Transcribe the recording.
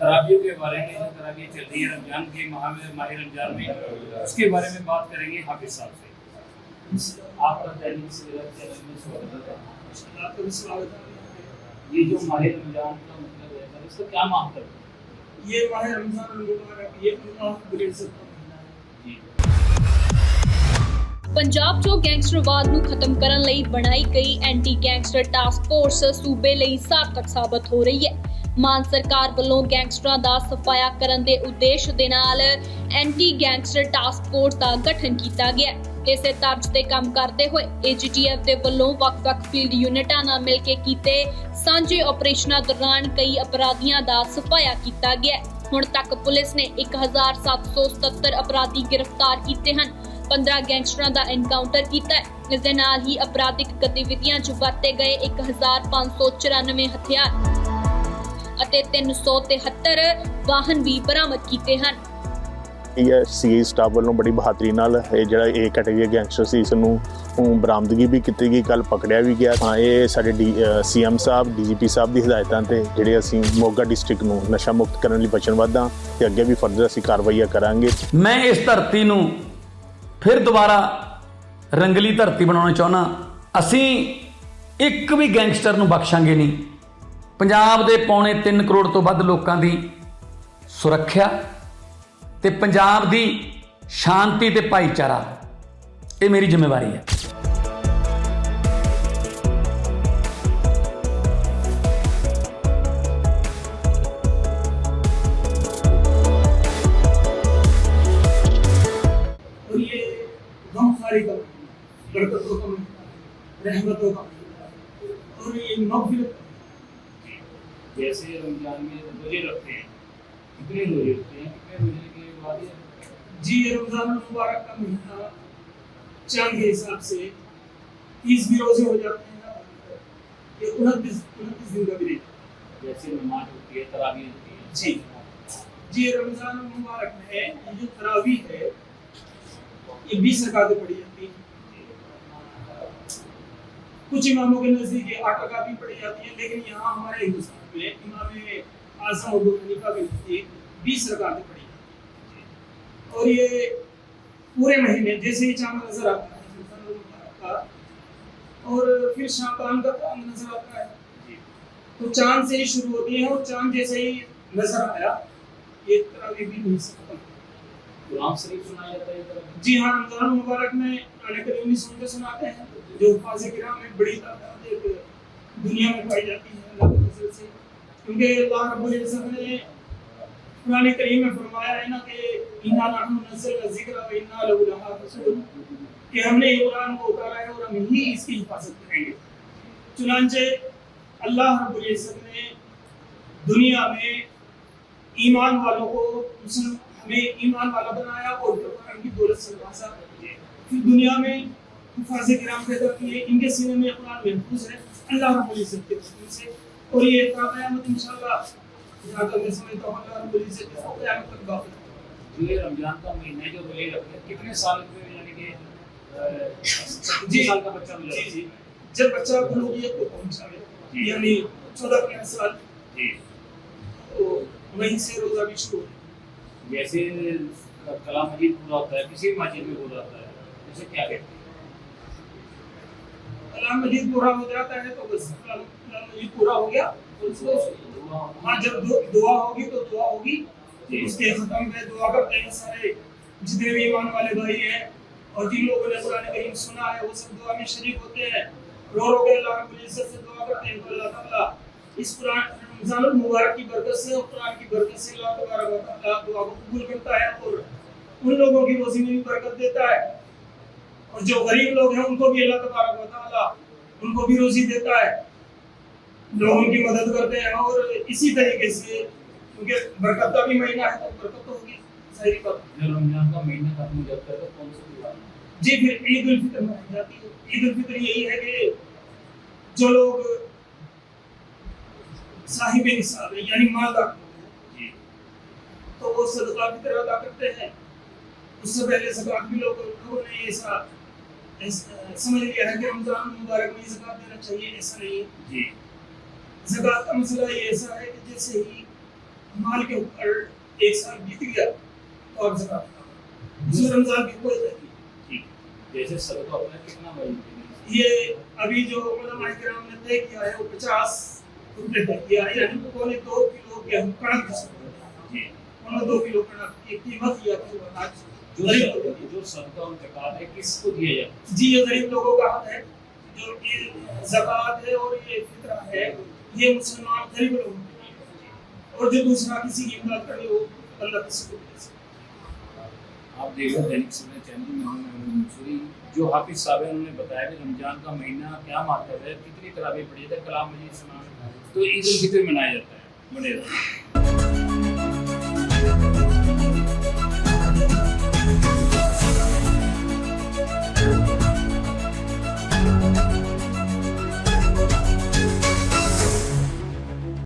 तरावियों के बारे में, जो तरावी चल रही है रमजान के माह रमजान में, उसके बारे में बात करेंगे हाफिज साहब से। आपका दैनिक सवेरा चैनल में स्वागत है। ये जो माह रमजान का मतलब है, इसका क्या मतलब है? ये माह रमजान मुबारक, ये अल्लाह की इज्जत का महीना है। ਪੰਜਾਬ 'ਚੋਂ ਗੈਂਗਸਟਰਵਾਦ ਨੂੰ ਖਤਮ ਕਰਨ ਲਈ ਬਣਾਈ ਗਈ ਐਂਟੀ ਗੈਂਗਸਟਰ ਟਾਸਕ ਫੋਰਸ ਸੂਬੇ ਲਈ ਸਾਰਥਕ ਸਾਬਤ ਹੋ ਰਹੀ ਹੈ। ਮਾਨ ਸਰਕਾਰ ਵੱਲੋਂ ਗੈਂਗਸਟਰਾਂ ਦਾ ਸਫਾਇਆ ਕਰਨ ਦੇ ਉਦੇਸ਼ ਦੇ ਨਾਲ ਐਂਟੀ ਗੈਂਗਸਟਰ ਟਾਸਕ ਫੋਰਸ ਦਾ ਗਠਨ ਕੀਤਾ ਗਿਆ ਹੈ। ਇਸੇ ਤਰਜ਼ ਤੇ ਕੰਮ ਕਰਦੇ ਹੋਏ AGTF ਦੇ ਵੱਲੋਂ ਵੱਖ-ਵੱਖ ਫੀਲਡ ਯੂਨਿਟਾਂ ਨਾਲ ਮਿਲ ਕੇ ਕੀਤੇ ਸਾਂਝੇ ਆਪਰੇਸ਼ਨਾਂ ਦੌਰਾਨ ਕਈ ਅਪਰਾਧੀਆਂ ਦਾ ਸਫਾਇਆ ਕੀਤਾ ਗਿਆ ਹੈ। ਹੁਣ ਤੱਕ ਪੁਲਿਸ ਨੇ 1777 ਅਪਰਾਧੀ ਗ੍ਰਿਫਤਾਰ ਕੀਤੇ ਹਨ। 15 ਗੈਂਗਸਟਰਾਂ ਦਾ ਐਨਕਾਊਂਟਰ ਕੀਤਾ ਹੈ। ਇਸ ਦੇ ਨਾਲ ਹੀ ਅਪਰਾਧਿਕ ਗਤੀਵਿਧੀਆਂ 'ਚ ਵਰਤੇ ਗਏ 1594 ਹਥਿਆਰ ਅਤੇ 373 ਵਾਹਨ ਵੀ ਬਰਾਮਦ ਕੀਤੇ ਹਨ। ਇਹ ਸੀਏ ਸਟਾਫ ਵੱਲੋਂ ਬੜੀ ਬਹਾਦਰੀ ਨਾਲ ਇਹ ਜਿਹੜਾ A ਕੈਟੇਗਰੀ ਗੈਂਗਸਟਰ ਸੀ ਇਸ ਨੂੰ ਬਰਾਮਦਗੀ ਵੀ ਕੀਤੀ ਗਈ, ਕੱਲ ਪਕੜਿਆ ਵੀ ਗਿਆ। ਹਾਂ, ਇਹ ਸਾਡੇ CM ਸਾਹਿਬ DGP ਸਾਹਿਬ ਦੀ ਹਦਾਇਤਾਂ ਤੇ ਜਿਹੜੇ ਅਸੀਂ ਮੋਗਾ ਡਿਸਟ੍ਰਿਕਟ ਨੂੰ ਨਸ਼ਾ ਮੁਕਤ ਕਰਨ ਲਈ ਵਚਨਬੱਧ ਹਾਂ ਤੇ ਅੱਗੇ ਵੀ ਫਰਦਰ ਅਸੀਂ ਕਾਰਵਾਈਆਂ ਕਰਾਂਗੇ। ਮੈਂ ਇਸ ਧਰਤੀ ਨੂੰ ਫਿਰ ਦੁਬਾਰਾ ਰੰਗਲੀ ਧਰਤੀ ਬਣਾਉਣਾ ਚਾਹੁੰਦਾ। ਅਸੀਂ ਇੱਕ ਵੀ ਗੈਂਗਸਟਰ ਨੂੰ ਬਖਸ਼ਾਂਗੇ ਨਹੀਂ। ਪੰਜਾਬ ਦੇ 3.25 ਕਰੋੜ ਤੋਂ ਵੱਧ ਲੋਕਾਂ ਦੀ ਸੁਰੱਖਿਆ ਤੇ ਪੰਜਾਬ ਦੀ ਸ਼ਾਂਤੀ ਤੇ ਭਾਈਚਾਰਾ, ਇਹ ਮੇਰੀ ਜ਼ਿੰਮੇਵਾਰੀ ਹੈ। का बरकतों का, रहमतों का, और ये मग़फ़िरत। जैसे रमजान में रोजे रखते हैं, कितने रोजे रखते हैं, कितने रोजे के बाद? जी, ये रमजान मुबारक का महीना चांद के हिसाब से 30 भी रोजे हो जाते हैं। ये 29 दिन का भी रहता है। जैसे नमाज होती है, तरावी होती है। जी, ये रमजान मुबारक में ये जो तरावी है ये 20 रकातें पढ़ी जाती हैं। कुछ इमामों के नजदीक 8 रकातें पढ़ी जाती हैं, लेकिन यहाँ हमारे हिंदुस्तान में इमाम आज़म अबू हनीफा के नजदीक 20 रकातें पढ़ी जाती हैं। और ये पूरे महीने जैसे ही चांद नजर आता है का, और फिर शाबान का चांद नजर आता है, तो चांद से ही शुरू होती है और चांद जैसे ही नजर आया ये तरावी भी नहीं सकता। कुरान शरीफ सुनाया जाता है। जी हाँ, रमजान मुबारक में कुरान करीम सुन के सुनाते हैं, जो फाज़े किराम में बड़ी तादाद एक दुनिया में पाई जाती है अल्लाह के फज़ल से। क्योंकि अल्लाह रब्बुल इज़्ज़त ने कुरान करीम में फरमाया है ना कि इन्ना नहनु नज़्ज़लना ज़िक्र व इन्ना लहु लहाफ़िज़ून, कि हमने ये कुरान को उतारा है और हम ही इसकी हिफाजत करेंगे। चुनांचे अल्लाह रब्बुल इज़्ज़त ने दुनिया में ईमान वालों को हमें ईमान वाला बनाया और कुरान की दौलत से नवाजा। फिर दुनिया में हुफ़ाज़े किराम पैदा किए, इनके सीने में कुरान महफूज है अल्लाह रब्बुल इज़्ज़त के हुक्म से। और ये क़यामत इंशाअल्लाह जहाँ तक मैं समझता हूँ अल्लाह रब्बुल इज़्ज़त के क़यामत तक बाक़ी है। ये रमजान का महीना जो रोजे रखते हैं, कितने साल के, यानी कि 20 साल का बच्चा मिला? जी, जब बच्चा बुलूगियत को पहुँचा है, यानी 14 साल, तो वहीं से रोज़ा भी शुरू है। जैसे कलाम मजीद पूरा होता है, किसी मस्जिद में पूरा होता है, जैसे क्या कहते हैं? कलाम मजीद पूरा हो जाता है तो बस कलाम मजीद पूरा हो गया। हाँ, जब दुआ होगी तो दुआ होगी, उसके खत्म में दुआ करते हैं सारे जितने भी ईमान वाले भाई हैं, और जिन लोगों ने कुरान करीम सुना है वो सब दुआ में शरीक होते हैं। रो रो के अल्लाह रब्बुल इज़्ज़त से दुआ करते हैं तो अल्लाह ताला इस कुरान रमज़ान मुबारक की बरकत से और कुरान की बरकत से अल्लाह तबारक व तआला दुआ को कबूल करता है और उन लोगों की रोज़ी में भी बरकत देता है। और जो गरीब लोग हैं उनको भी अल्लाह तबारक व तआला उनको भी रोज़ी देता है, लोग उनकी मदद करते हैं। और इसी तरीके से क्योंकि बरकत का भी महीना है तो बरकत तो होगी, सही बात। जब रमजान का महीना खत्म हो जाता है तो कौन सा त्योहार? जी, फिर ईद उल फितर मनाई जाती है। ईद उल फितर यही है कि जो लोग साहिब निसाब है यानी मालदार जी, तो वो सदका फितर अदा करते हैं। उससे पहले ज़कात भी लोगों ने ऐसा समझ लिया है कि रमजान मुबारक में ज़कात देना चाहिए, ऐसा नहीं है जी। ज़कात का मसला ये ऐसा है कि जैसे ही माल के ऊपर एक साल बीत गया तो अब ज़कात इसमें रमज़ान की कोई नहीं। ठीक, जैसे सदका अपना कितना वजन है? ये अभी जो उलमाए किराम ने तय किया है वो 50 रुपये तय किया है, यानी पौने 2 किलो गेहूं कणक जी, पौने 2 किलो कणक की कीमत या फिर अनाज जो सदका और ज़कात है किसको दिया जाता है? जी ये गरीब लोगों का हक है। जो ये ज़कात है और ये फितरा है ये मुसलमान गरीब लोगों के लिए है। और जो दूसरा किसी की इमदाद करे वो अल्लाह किसी को दे सकता। आप देख रहे दैनिक सवेरा चैनल में हूँ मैं मंसूरी। जो हाफिज साहब हैं उन्होंने बताया कि रमजान का महीना क्या महत्व है, कितनी तरावी पड़ी जाती है, कलाम मजीद सुना, तो ईद उल फितर मनाया जाता है, बने रहते हैं।